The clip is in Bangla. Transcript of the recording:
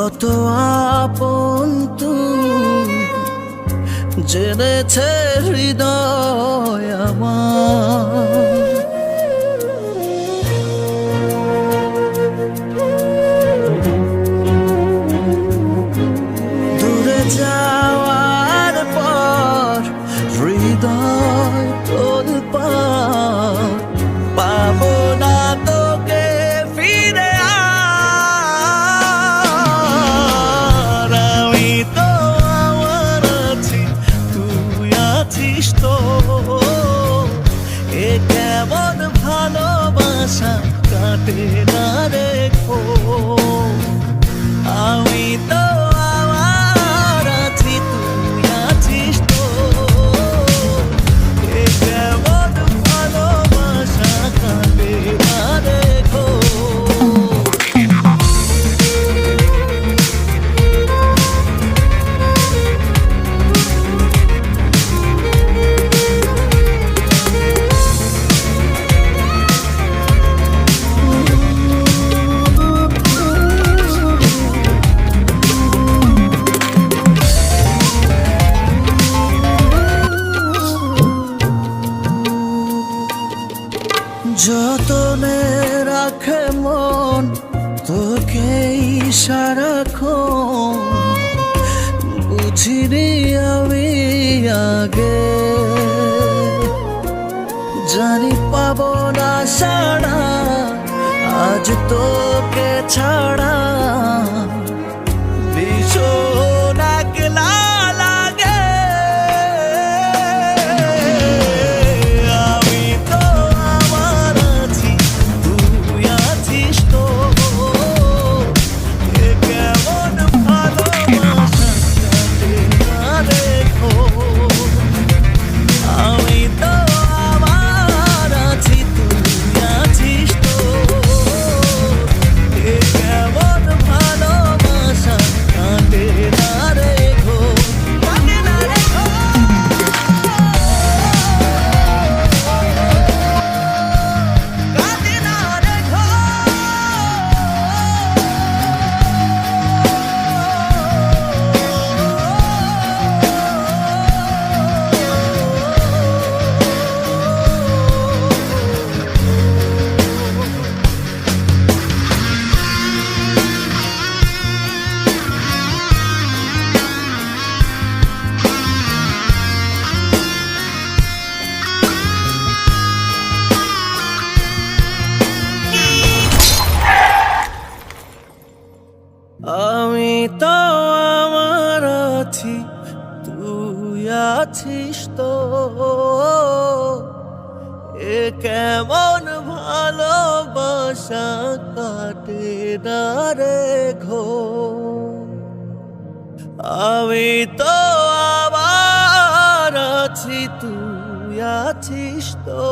কত আপন তুমি জেনেছে হৃদয় আমার। দূরে যাওয়ার পর হৃদয় তোলপাড়, পাবো না তোকে ফিরে আর। আমি তো আমার আছি, তুই আছিস তো, এ কেমন ভালোবাসা কাটে না রেখো। আমি তো আমার আছি, তুই আছিস তো, এ কেমন ভালোবাসা কাটে না রেখো। যতনে রাখে মন তোকে সারাক্ষণ, বুঝিনি আমি আগে, জানি পাবো না সাড়া আজ তোকে ছাড়া। ভীষণ একলা লাগে, আমি তো আমার আছি, তুই আছিস তো, এ কেমন ভালোবাসা কাটে না রেখো। আমি তো আমার আছি, তুই আছিস তো, এ কেমন ভালোবাসা কাটে না রেখো, কাটে না রেখো, কাটে না রেখো। আমি তো আমার আছি, তুই আছিস তো, এ কেমন ভালোবাসা কাটে না রেখো। আমি তো আমার আছি, তুই আছিস তো,